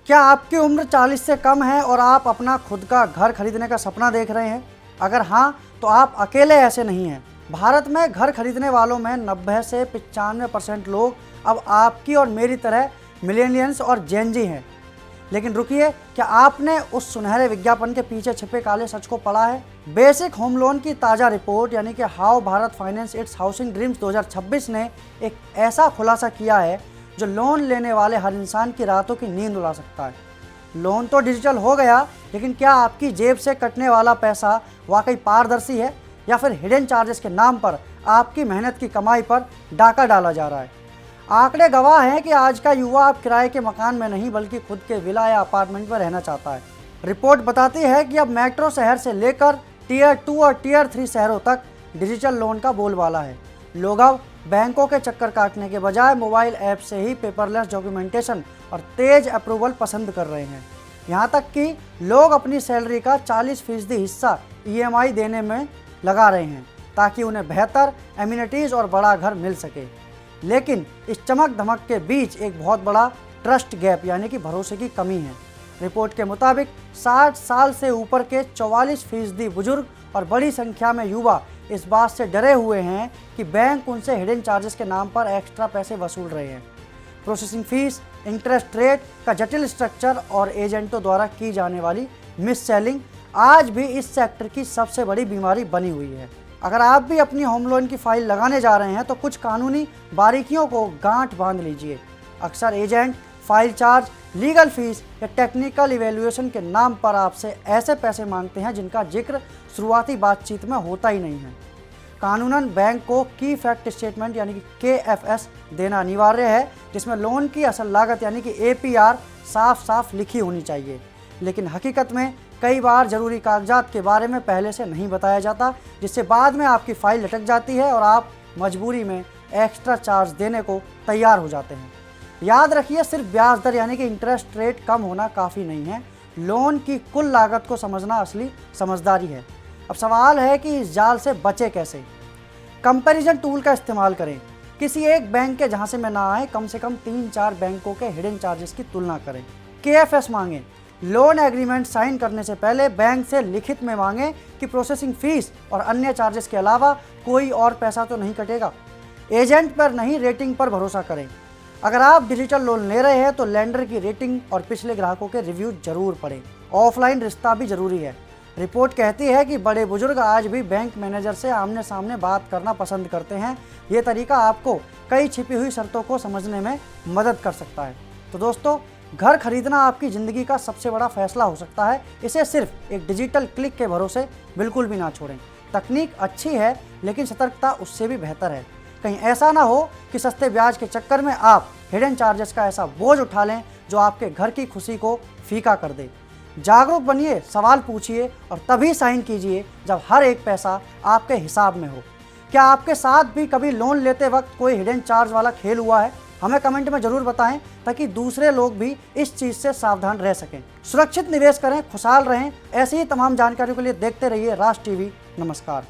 क्या आपकी उम्र 40 से कम है और आप अपना खुद का घर खरीदने का सपना देख रहे हैं? अगर हाँ, तो आप अकेले ऐसे नहीं हैं। भारत में घर खरीदने वालों में 90 से 95% लोग अब आपकी और मेरी तरह मिलेनियल्स और जेन जी हैं। लेकिन रुकिए, क्या आपने उस सुनहरे विज्ञापन के पीछे छिपे काले सच को पढ़ा है? बेसिक होम लोन की ताज़ा रिपोर्ट यानी कि how Bharat finance it's housing dreams 2026 ने एक ऐसा खुलासा किया है जो लोन लेने वाले हर इंसान की रातों की नींद उड़ा सकता है। लोन तो डिजिटल हो गया, लेकिन क्या आपकी जेब से कटने वाला पैसा वाकई पारदर्शी है या फिर हिडन चार्जेस के नाम पर आपकी मेहनत की कमाई पर डाका डाला जा रहा है? आंकड़े गवाह हैं कि आज का युवा अब किराए के मकान में नहीं बल्कि खुद के विला या अपार्टमेंट में रहना चाहता है। रिपोर्ट बताती है कि अब मेट्रो शहर से लेकर टियर 2 और टियर 3 शहरों तक डिजिटल लोन का बोलबाला है। लोग अब बैंकों के चक्कर काटने के बजाय मोबाइल ऐप से ही पेपरलेस डॉक्यूमेंटेशन और तेज अप्रूवल पसंद कर रहे हैं। यहाँ तक कि लोग अपनी सैलरी का 40% हिस्सा EMI देने में लगा रहे हैं ताकि उन्हें बेहतर एमिनिटीज़ और बड़ा घर मिल सके। लेकिन इस चमक धमक के बीच एक बहुत बड़ा ट्रस्ट गैप यानी कि भरोसे की कमी है। रिपोर्ट के मुताबिक 60 साल से ऊपर के 44% बुजुर्ग और बड़ी संख्या में युवा इस बात से डरे हुए हैं कि बैंक उनसे हिडन चार्जेस के नाम पर एक्स्ट्रा पैसे वसूल रहे हैं। प्रोसेसिंग फीस, इंटरेस्ट रेट का जटिल स्ट्रक्चर और एजेंटों द्वारा की जाने वाली मिस सेलिंग आज भी इस सेक्टर की सबसे बड़ी बीमारी बनी हुई है। अगर आप भी अपनी होम लोन की फाइल लगाने जा रहे हैं तो कुछ कानूनी बारीकियों को गांठ बांध लीजिए। अक्सर agent file charge, legal fees या टेक्निकल इवेल्युएशन के नाम पर आपसे ऐसे पैसे मांगते हैं जिनका जिक्र शुरुआती बातचीत में होता ही नहीं है। कानूनन बैंक को की फैक्ट स्टेटमेंट यानी कि KFS देना अनिवार्य है, जिसमें लोन की असल लागत यानी कि APR साफ साफ लिखी होनी चाहिए। लेकिन हकीकत में कई बार ज़रूरी कागजात के बारे में पहले से नहीं बताया जाता, जिससे बाद में आपकी फ़ाइल लटक जाती है और आप मजबूरी में एक्स्ट्रा चार्ज देने को तैयार हो जाते हैं। याद रखिए, सिर्फ ब्याज दर यानी कि इंटरेस्ट रेट कम होना काफ़ी नहीं है, लोन की कुल लागत को समझना असली समझदारी है। अब सवाल है कि इस जाल से बचे कैसे। कंपैरिजन टूल का इस्तेमाल करें। किसी एक बैंक के जहां से में ना आए, कम से कम 3-4 बैंकों के हिडन चार्जेस की तुलना करें। KFS मांगें। लोन एग्रीमेंट साइन करने से पहले बैंक से लिखित में मांगें कि प्रोसेसिंग फीस और अन्य चार्जेस के अलावा कोई और पैसा तो नहीं कटेगा। एजेंट पर नहीं, रेटिंग पर भरोसा करें। अगर आप डिजिटल लोन ले रहे हैं तो लेंडर की रेटिंग और पिछले ग्राहकों के रिव्यू जरूर पढ़ें। ऑफलाइन रिश्ता भी जरूरी है। रिपोर्ट कहती है कि बड़े बुजुर्ग आज भी बैंक मैनेजर से आमने सामने बात करना पसंद करते हैं। ये तरीका आपको कई छिपी हुई शर्तों को समझने में मदद कर सकता है। तो दोस्तों, घर खरीदना आपकी ज़िंदगी का सबसे बड़ा फैसला हो सकता है। इसे सिर्फ एक डिजिटल क्लिक के भरोसे बिल्कुल भी ना छोड़ें। तकनीक अच्छी है, लेकिन सतर्कता उससे भी बेहतर है। कहीं ऐसा ना हो कि सस्ते ब्याज के चक्कर में आप हिडन चार्जेस का ऐसा बोझ उठा लें जो आपके घर की खुशी को फीका कर दे। जागरूक बनिए, सवाल पूछिए और तभी साइन कीजिए जब हर एक पैसा आपके हिसाब में हो। क्या आपके साथ भी कभी लोन लेते वक्त कोई हिडन चार्ज वाला खेल हुआ है? हमें कमेंट में ज़रूर बताएं ताकि दूसरे लोग भी इस चीज़ से सावधान रह सकें। सुरक्षित निवेश करें, खुशहाल रहें। ऐसी ही तमाम जानकारियों के लिए देखते रहिए राज टीवी। नमस्कार।